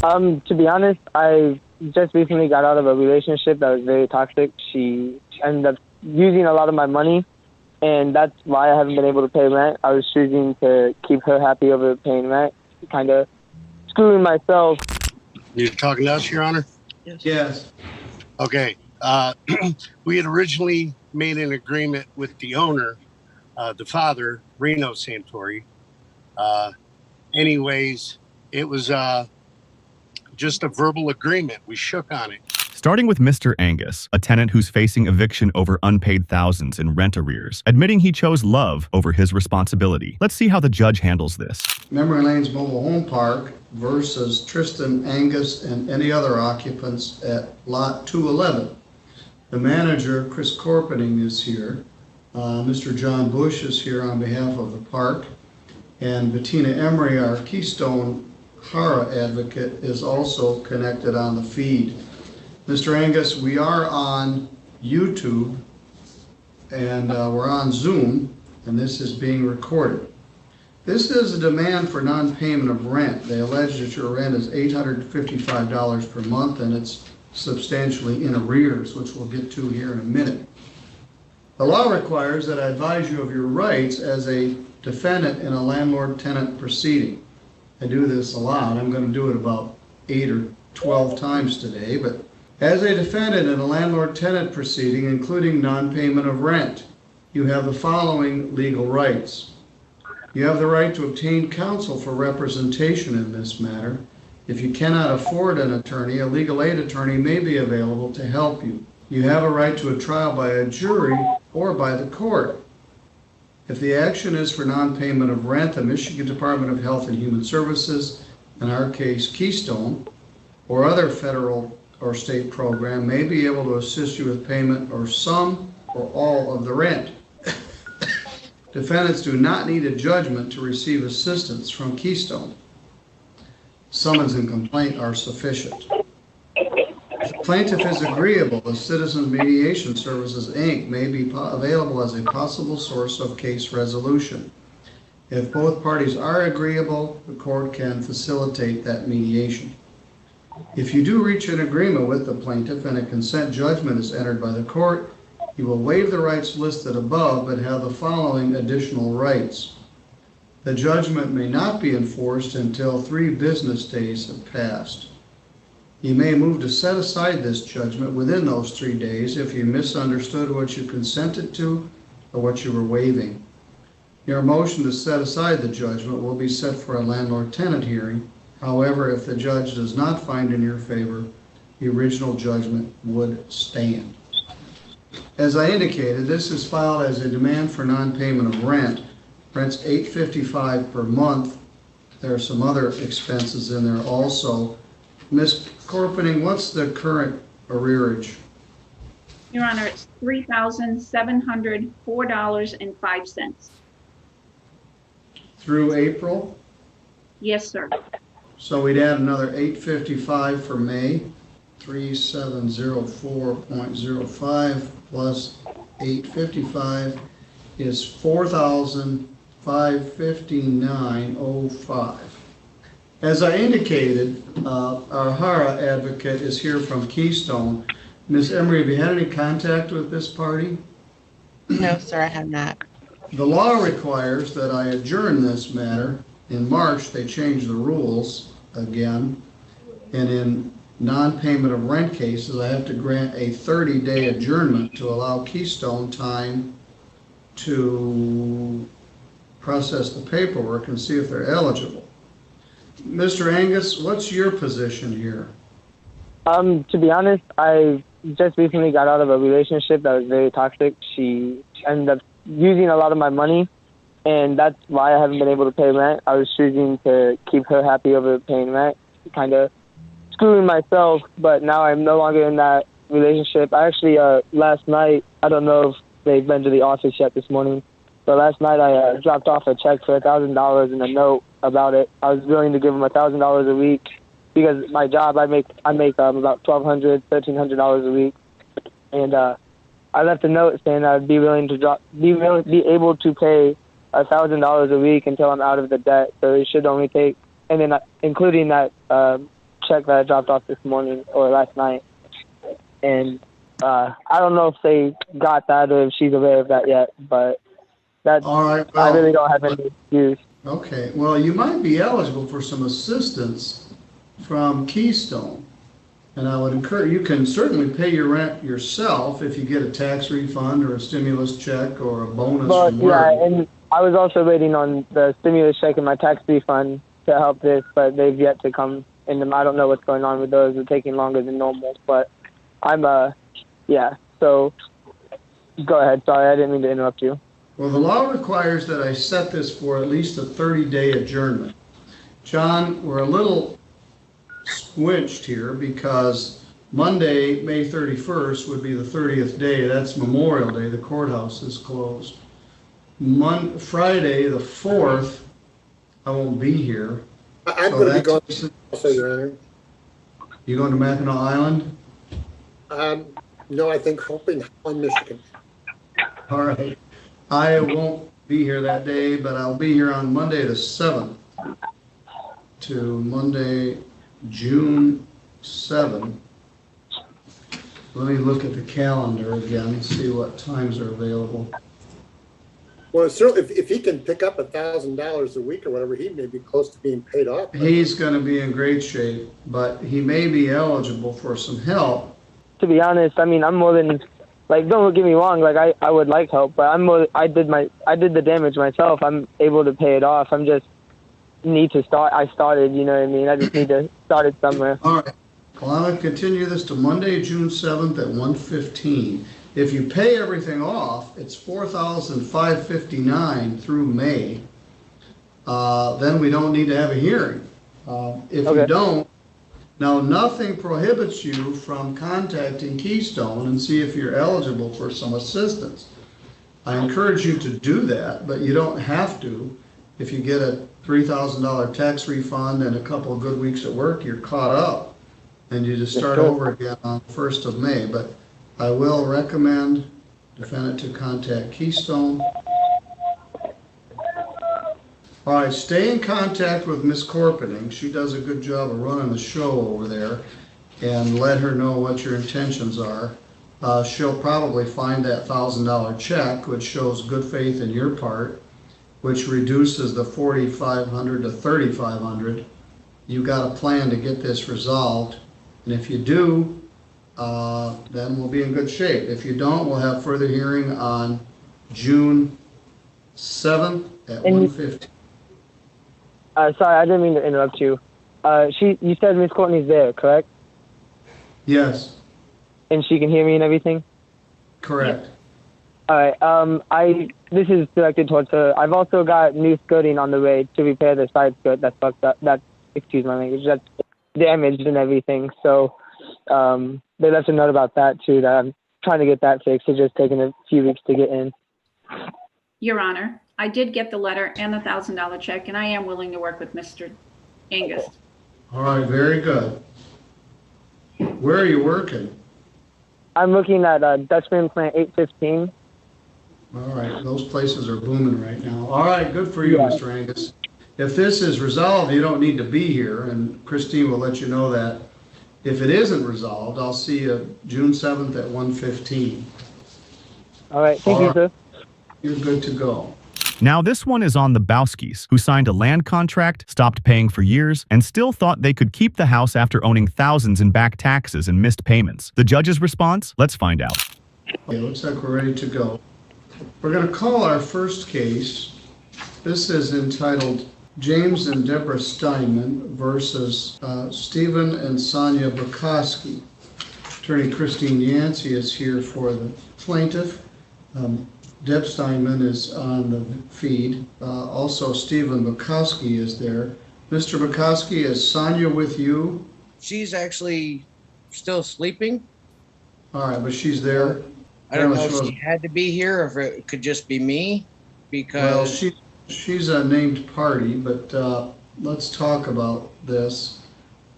To be honest, I just recently got out of a relationship that was very toxic. She ended up using a lot of my money, and that's why I haven't been able to pay rent. I was choosing to keep her happy over paying rent, kind of screwing myself. You're talking to us, Your Honor? Yes. Okay. We had originally made an agreement with the owner, the father, Reno Santori. Anyways, it was just a verbal agreement. We shook on it. Starting with Mr. Angus, a tenant who's facing eviction over unpaid thousands in rent arrears, admitting he chose love over his responsibility. Let's see how the judge handles this. Memory Lane's Mobile Home Park versus Tristan Angus and any other occupants at Lot 211. The manager, Chris Corpening, is here. Mr. John Bush is here on behalf of the park. And Bettina Emery, our Keystone Hara advocate, is also connected on the feed. Mr. Angus, we are on YouTube and we're on Zoom, and this is being recorded. This is a demand for non-payment of rent. They allege that your rent is $855 per month and it's substantially in arrears, which we'll get to here in a minute. The law requires that I advise you of your rights as a defendant in a landlord-tenant proceeding. I do this a lot. I'm going to do it about 8 or 12 times today, but as a defendant in a landlord-tenant proceeding, including non-payment of rent, you have the following legal rights. You have the right to obtain counsel for representation in this matter. If you cannot afford an attorney, a legal aid attorney may be available to help you. You have a right to a trial by a jury or by the court. If the action is for non-payment of rent, the Michigan Department of Health and Human Services, in our case Keystone, or other federal or state program may be able to assist you with payment or some or all of the rent. Defendants do not need a judgment to receive assistance from Keystone. Summons and complaint are sufficient. If the plaintiff is agreeable, the Citizens Mediation Services, Inc. may be available as a possible source of case resolution. If both parties are agreeable, the court can facilitate that mediation. If you do reach an agreement with the plaintiff and a consent judgment is entered by the court, you will waive the rights listed above but have the following additional rights. The judgment may not be enforced until 3 business days have passed. You may move to set aside this judgment within those 3 days if you misunderstood what you consented to or what you were waiving. Your motion to set aside the judgment will be set for a landlord-tenant hearing. However, if the judge does not find in your favor, the original judgment would stand. As I indicated, this is filed as a demand for non-payment of rent. Rent's $855 per month. There are some other expenses in there also. Ms. Corpening, what's the current arrearage? Your Honor, it's $3,704.05. Through April? Yes, sir. So we'd add another $855 for May, 3704.05 plus 855 is $4,559.05. As I indicated, our Hara advocate is here from Keystone. Ms. Emery, have you had any contact with this party? No, sir, I have not. The law requires that I adjourn this matter. In March, they changed the rules again, and in non-payment of rent cases, I have to grant a 30-day adjournment to allow Keystone time to process the paperwork and see if they're eligible. Mr. Angus, what's your position here? To be honest, I just recently got out of a relationship that was very toxic. She ended up using a lot of my money, and that's why I haven't been able to pay rent. I was choosing to keep her happy over paying rent, kind of screwing myself, but now I'm no longer in that relationship. I actually, last night, I don't know if they've been to the office yet this morning, but last night I dropped off a check for $1,000 and a note about it. I was willing to give them $1,000 a week because my job, I make about $1,200, $1,300 a week, and I left a note saying I'd be willing to be able to pay $1,000 a week until I'm out of the debt. So it should only take, and then including that check check that I dropped off this morning or last night. And I don't know if they got that or if she's aware of that yet, but that's, All right, I well, really don't have any excuse. okay, well, you might be eligible for some assistance from Keystone. And I would encourage, you can certainly pay your rent yourself if you get a tax refund or a stimulus check or a bonus But from work. yeah, and I was also waiting on the stimulus check and my tax refund to help this, but they've yet to come. And I don't know what's going on with those. They're taking longer than normal, but I'm, yeah, so go ahead. Sorry, I didn't mean to interrupt you. Well, the law requires that I set this for at least a 30-day adjournment. John, we're a little squinched here because Monday, May 31st would be the 30th day. That's Memorial Day. The courthouse is closed. Friday, the 4th, I won't be here. I'm So going to be that's- going, also, Your Honor. You going to Mackinac Island? No, I think hoping on Michigan. All right. I won't be here that day, but I'll be here on Monday the 7th to Monday, June 7th. Let me look at the calendar again and see what times are available. Well, certainly, if he can pick up $1,000 a week or whatever, he may be close to being paid off. He's going to be in great shape, but he may be eligible for some help. To be honest, I mean, I'm more than, like, don't get me wrong, like, I would like help, but I did the damage myself. I'm able to pay it off. I'm just need to start. I started, you know what I mean? I just need to start it somewhere. All right. Well, I'm going to continue this to Monday, June 7th at 1:15. If you pay everything off, it's $4,559 through May. Then we don't need to have a hearing. If you don't, now nothing prohibits you from contacting Keystone and see if you're eligible for some assistance. I encourage you to do that, but you don't have to. If you get a $3,000 tax refund and a couple of good weeks at work, you're caught up and you just start over again on the 1st of May. But I will recommend defendant to contact Keystone. All right, stay in contact with Miss Corpening. She does a good job of running the show over there, and let her know what your intentions are. She'll probably find that $1,000 check, which shows good faith in your part, which reduces the $4,500 to $3,500. You got a plan to get this resolved, and if you do, then we'll be in good shape. If you don't, we'll have further hearing on June 7th at 1:15. Sorry, I didn't mean to interrupt you. You said Miss Courtney's there, correct? Yes, And she can hear me and everything? correct. All right. This is directed towards her. I've also got new skirting on the way to repair the side skirt that's fucked up. Excuse my language. That's damaged and everything. So they left a note about that too. That I'm trying to get that fixed. It's just taking a few weeks to get in. Your Honor, I did get the letter and the $1,000 check, and I am willing to work with Mr. Angus. All right, very good. Where are you working? I'm looking at Dutchman Plant 815. All right, those places are booming right now. All right, good for you, Yeah. Mr. Angus. If this is resolved, you don't need to be here, and Christine will let you know that. If it isn't resolved, I'll see you June 7th at 1:15. All right. Thank you, sir. You're good to go. Now this one is on the Bowskis, who signed a land contract, stopped paying for years, and still thought they could keep the house after owning thousands in back taxes and missed payments. The judge's response? Let's find out. Okay, looks like we're ready to go. We're going to call our first case. This is entitled James and Deborah Steinman versus Stephen and Sonia Bukowski. Attorney Christine Yancey is here for the plaintiff. Deb Steinman is on the feed. Also, Stephen Bukowski is there. Mr. Bukowski, is Sonia with you? She's actually still sleeping. All right, but she's there. I don't know Apparently if she had to be here or if it could just be me, Well, because she's a named party, but let's talk about this.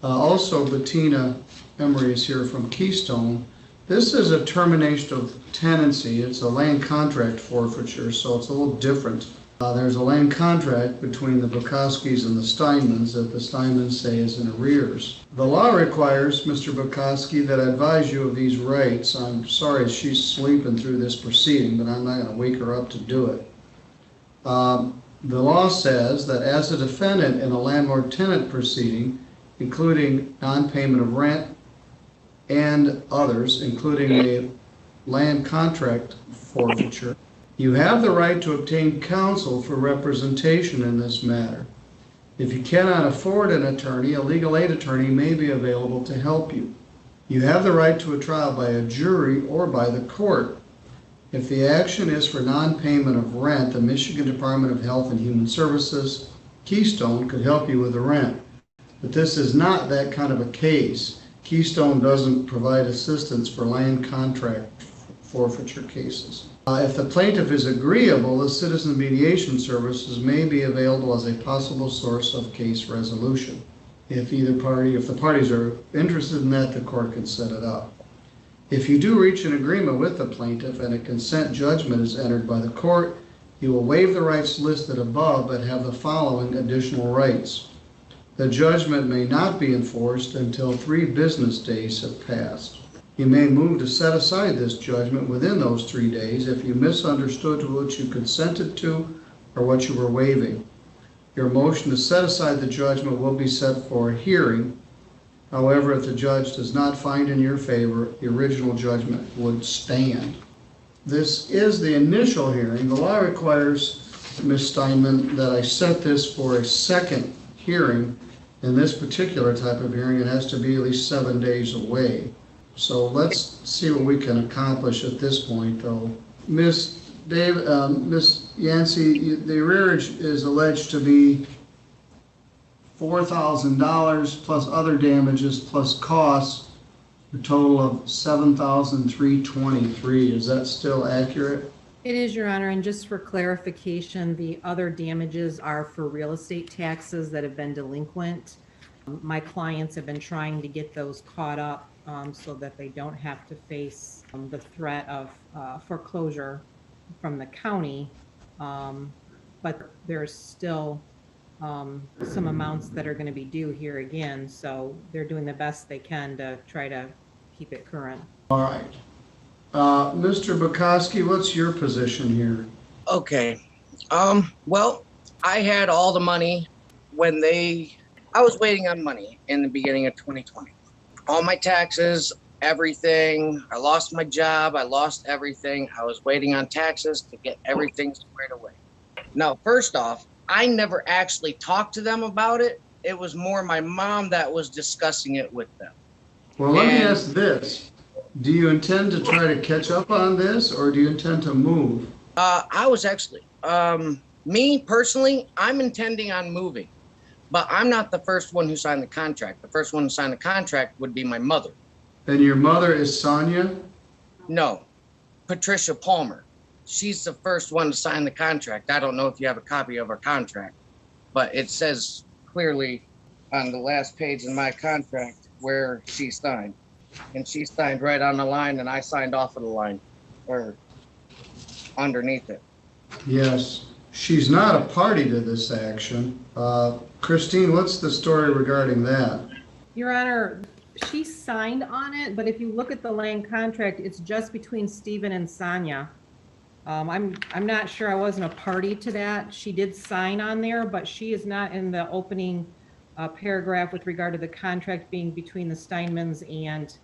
Also, Bettina Emery is here from Keystone. This is a termination of tenancy. It's a land contract forfeiture, so it's a little different There's a land contract between the Bukowskis and the Steinmans that the Steinmans say is in arrears. The law requires, Mr. Bukowski, that I advise you of these rights. I'm sorry she's sleeping through this proceeding, but I'm not going to wake her up to do it. The law says that as a defendant in a landlord-tenant proceeding, including non-payment of rent and others, including a land contract forfeiture, you have the right to obtain counsel for representation in this matter. If you cannot afford an attorney, a legal aid attorney may be available to help you. You have the right to a trial by a jury or by the court. If the action is for non-payment of rent, the Michigan Department of Health and Human Services, Keystone, could help you with the rent. But this is not that kind of a case. Keystone doesn't provide assistance for land contract forfeiture cases. If the plaintiff is agreeable, the Citizen Mediation Services may be available as a possible source of case resolution. If the parties are interested in that, the court can set it up. If you do reach an agreement with the plaintiff and a consent judgment is entered by the court, you will waive the rights listed above but have the following additional rights. The judgment may not be enforced until 3 business days have passed. You may move to set aside this judgment within those 3 days if you misunderstood what you consented to or what you were waiving. Your motion to set aside the judgment will be set for a hearing. However, if the judge does not find in your favor, the original judgment would stand. This is the initial hearing. The law requires, Ms. Steinman, that I set this for a second hearing. In this particular type of hearing, it has to be at least 7 days away. So let's see what we can accomplish at this point, though. Ms. Yancey, the arrearage is alleged to be $4,000 plus other damages plus costs, a total of $7,323. Is that still accurate? It is, Your Honor, and just for clarification, the other damages are for real estate taxes that have been delinquent. My clients have been trying to get those caught up so that they don't have to face the threat of foreclosure from the county, but there's still some amounts that are going to be due here again, so they're doing the best they can to try to keep it current. All right. Mr. Bukowski, what's your position here? Okay. Well, I had all the money when I was waiting on money in the beginning of 2020. All my taxes, everything. I lost my job. I lost everything. I was waiting on taxes to get everything squared away. Now, first off, I never actually talked to them about it. It was more my mom that was discussing it with them. Well, let me ask this. Do you intend to try to catch up on this, or do you intend to move? I was actually, me personally, I'm intending on moving, but I'm not the first one who signed the contract. The first one who signed the contract would be my mother. And your mother is Sonia? No, Patricia Palmer. She's the first one to sign the contract. I don't know if you have a copy of her contract, but it says clearly on the last page in my contract where she signed. And she signed right on the line, and I signed off of the line, or underneath it. Yes. She's not a party to this action. Christine, what's the story regarding that? Your Honor, she signed on it, but if you look at the land contract, it's just between Stephen and Sonia. I'm not sure, I wasn't a party to that. She did sign on there, but she is not in the opening paragraph with regard to the contract being between the Steinmans and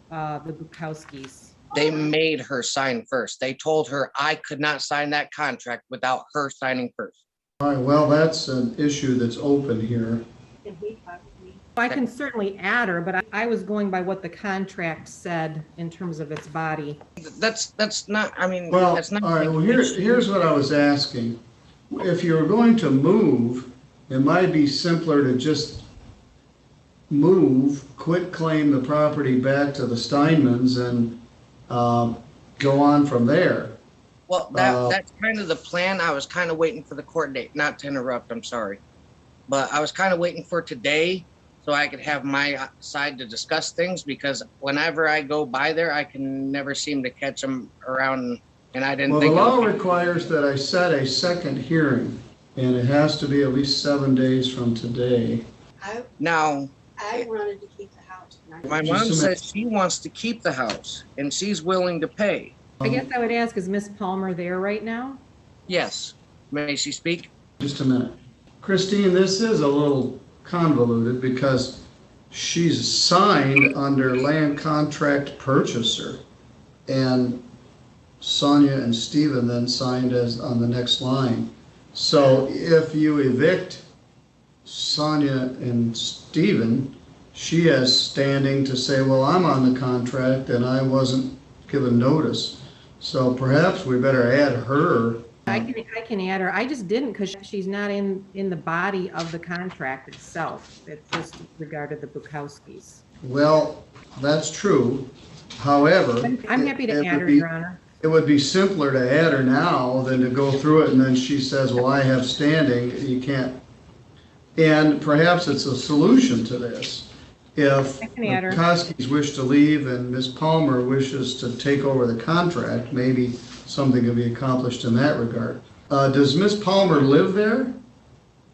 the Bukowskis. They made her sign first. They told her I could not sign that contract without her signing first. All right, well, that's an issue that's open here. I can certainly add her, but I was going by what the contract said in terms of its body. That's not, I mean, Well, that's not. all right, well, here's what I was asking. If you're going to move, it might be simpler to just move, quit claim the property back to the Steinmans and go on from there. Well, that's kind of the plan. I was kind of waiting for the court date, not to interrupt, I'm sorry. But I was kind of waiting for today so I could have my side to discuss things, because whenever I go by there, I can never seem to catch them around And I didn't Well, the think. law requires that I set a second hearing, and it has to be at least 7 days from today. Now, I wanted to keep the house. my mom says she wants to keep the house and she's willing to pay. I guess I would ask, is Miss Palmer there right now? Yes. May she speak? Just a minute. Christine, this is a little convoluted because she's signed under land contract purchaser, and Sonia and Stephen then signed as on the next line. So if you evict Sonia and Stephen, she has standing to say, well, I'm on the contract and I wasn't given notice. So perhaps we better add her. I can add her. I just didn't because she's not in the body of the contract itself. It's just regarded the Bukowskis. Well, that's true. However, I'm happy to it add would her, be- Your Honor. It would be simpler to add her now than to go through it and then she says, well, I have standing, you can't. And perhaps it's a solution to this. If I the can add her. Koskis wish to leave and Ms. Palmer wishes to take over the contract, maybe something can be accomplished in that regard. Does Ms. Palmer live there?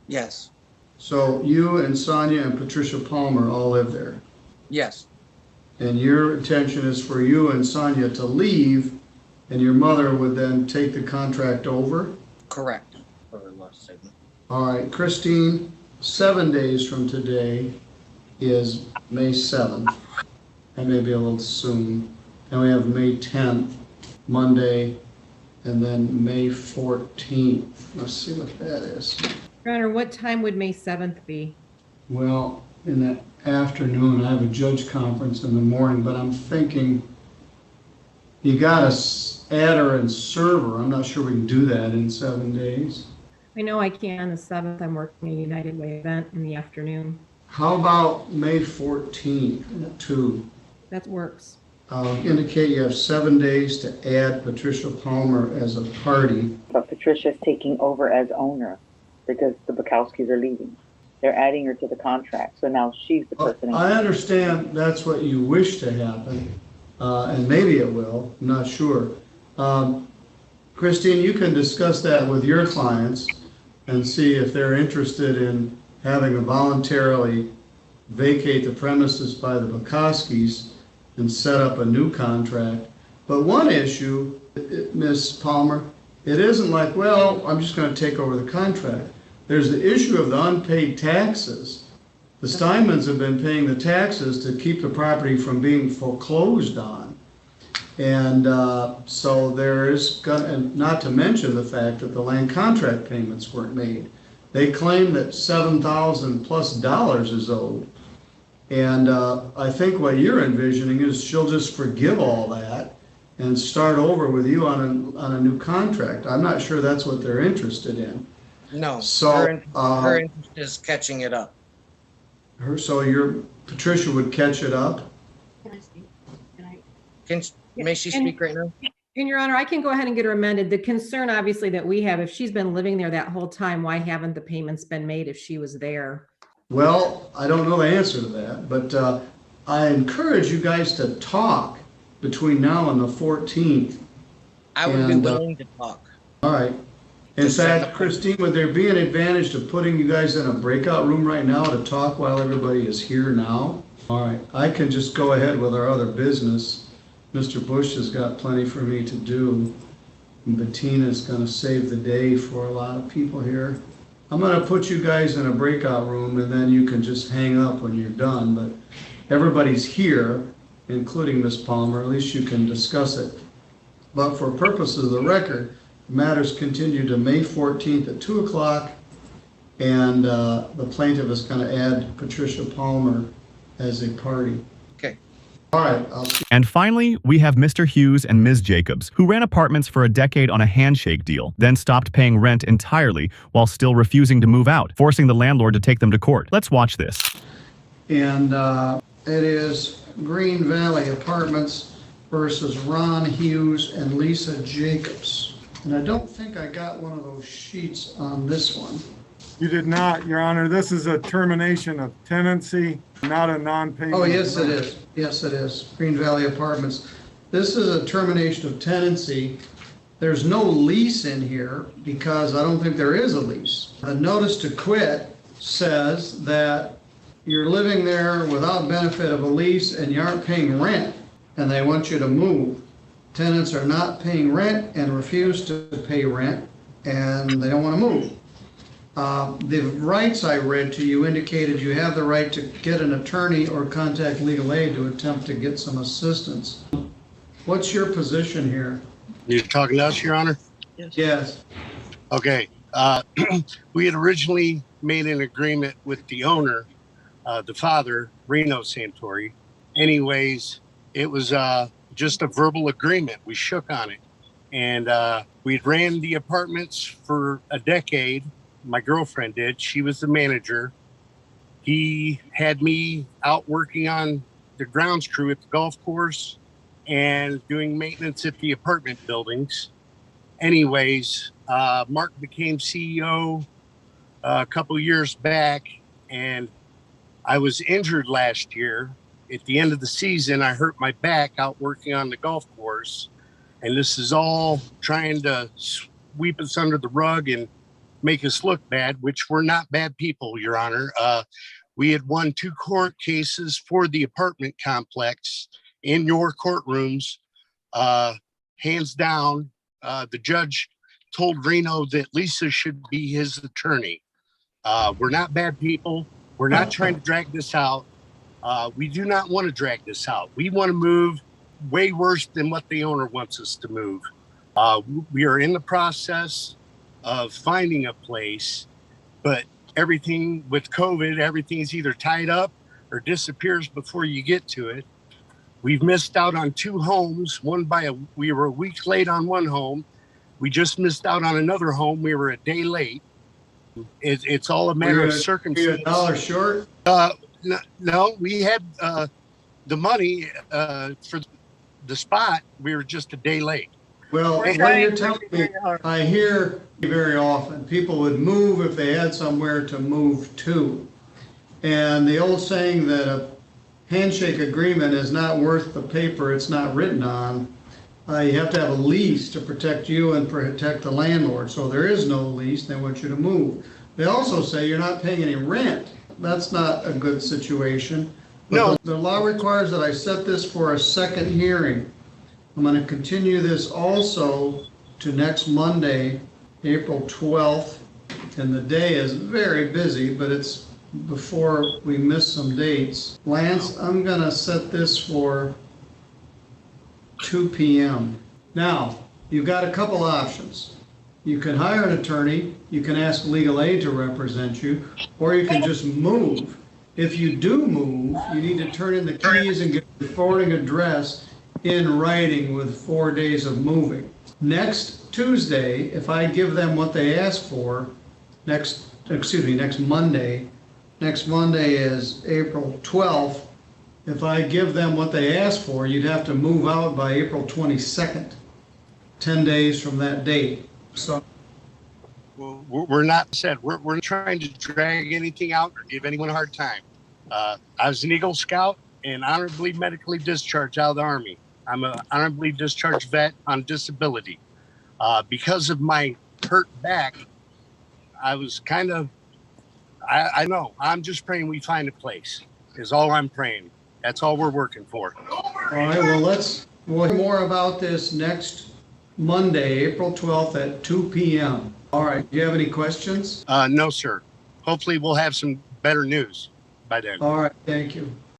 Yes. So you and Sonia and Patricia Palmer all live there. Yes. And your intention is for you and Sonia to leave, and your mother would then take the contract over? Correct. For the last segment. All right, Christine, 7 days from today is May 7th. That may be a little soon. Then we have May 10th, Monday, and then May 14th. Let's see what that is. Your Honor, what time would May 7th be? Well, in the afternoon, I have a judge conference in the morning, but I'm thinking you got a adder and server. I'm not sure we can do that in 7 days. I know I can on the 7th. I'm working a United Way event in the afternoon. How about May 14th at 2? That works. Indicate you have 7 days to add Patricia Palmer as a party. But Patricia's taking over as owner because the Bukowskis are leaving. They're adding her to the contract, so now she's the person. I understand that's what you wish to happen, and maybe it will, I'm not sure. Christine, you can discuss that with your clients and see if they're interested in having to voluntarily vacate the premises by the Bukowskis and set up a new contract. But one issue, Ms. Palmer, it isn't like, well, I'm just going to take over the contract. There's the issue of the unpaid taxes. The Steinmans have been paying the taxes to keep the property from being foreclosed on. And so there is, and not to mention the fact that the land contract payments weren't made. They claim that $7,000+ is owed. And I think what you're envisioning is she'll just forgive all that and start over with you on a new contract. I'm not sure that's what they're interested in. No. So, her interest is catching it up. So your Patricia would catch it up? Can I speak? May she speak right now? And Your Honor, I can go ahead and get her amended. The concern obviously that we have, if she's been living there that whole time, why haven't the payments been made if she was there? Well, I don't know the answer to that, but I encourage you guys to talk between now and the 14th. I would be willing to talk. All right. In fact, Christine, would there be an advantage to putting you guys in a breakout room right now to talk while everybody is here now? All right. I can just go ahead with our other business. Mr. Bush has got plenty for me to do. And Bettina's going to save the day for a lot of people here. I'm going to put you guys in a breakout room and then you can just hang up when you're done. But everybody's here, including Ms. Palmer. At least you can discuss it. But for purposes of the record, matters continue to May 14th at 2 o'clock. And the plaintiff is going to add Patricia Palmer as a party. Okay. All right. I'll see. And finally, we have Mr. Hughes and Ms. Jacobs, who ran apartments for a decade on a handshake deal, then stopped paying rent entirely while still refusing to move out, forcing the landlord to take them to court. Let's watch this. And it is Green Valley Apartments versus Ron Hughes and Lisa Jacobs. And I don't think I got one of those sheets on this one. You did not, Your Honor. This is a termination of tenancy, not a non-payment. Oh, yes, it is. Yes, it is. Green Valley Apartments. This is a termination of tenancy. There's no lease in here because I don't think there is a lease. The notice to quit says that you're living there without benefit of a lease and you aren't paying rent, and they want you to move. Tenants are not paying rent and refuse to pay rent, and they don't want to move. The rights I read to you indicated you have the right to get an attorney or contact legal aid to attempt to get some assistance. What's your position here? You're talking to us, Your Honor? Yes. Okay. We had originally made an agreement with the owner, the father, Reno Santori. Anyways, it was just a verbal agreement. We shook on it. And we'd ran the apartments for a decade. My girlfriend did. She was the manager. He had me out working on the grounds crew at the golf course and doing maintenance at the apartment buildings. Anyways, Mark became CEO a couple years back, and I was injured last year. At the end of the season, I hurt my back out working on the golf course, and this is all trying to sweep us under the rug and make us look bad, which we're not bad people, Your Honor. We had won 2 court cases for the apartment complex in your courtrooms. Hands down, the judge told Reno that Lisa should be his attorney. We're not bad people. We're not trying to drag this out. We do not want to drag this out. We want to move way worse than what the owner wants us to move. We are in the process of finding a place, but everything with COVID, everything's either tied up or disappears before you get to it. We've missed out on 2 homes. We were a week late on one home. We just missed out on another home. We were a day late. It's all a matter of circumstance. Were you $1 short? No, we had the money for the spot. We were just a day late. Well, what you're telling me, I hear very often, people would move if they had somewhere to move to. And the old saying that a handshake agreement is not worth the paper it's not written on, you have to have a lease to protect you and protect the landlord. So there is no lease, they want you to move. They also say you're not paying any rent. That's not a good situation. No. The law requires that I set this for a second hearing. I'm going to continue this also to next Monday, April 12th, and the day is very busy, but it's before we miss some dates. Lance, I'm going to set this for 2 p.m. Now, you've got a couple options. You can hire an attorney, you can ask legal aid to represent you, or you can just move. If you do move, you need to turn in the keys and get the forwarding address in writing with 4 days of moving. Next Tuesday, if I give them what they ask for, next Monday. Next Monday is April 12th. If I give them what they ask for, you'd have to move out by April 22nd, 10 days from that date. So we're not we're trying to drag anything out or give anyone a hard time. I was an Eagle Scout and honorably medically discharged out of the Army. I'm an honorably discharged vet on disability. Because of my hurt back, I was kind of, I know, I'm just praying we find a place, is all I'm praying. That's all we're working for. All right, well, we'll hear more about this next Monday, April 12th at 2 p.m. All right, do you have any questions? No, sir. Hopefully we'll have some better news by then. All right, thank you.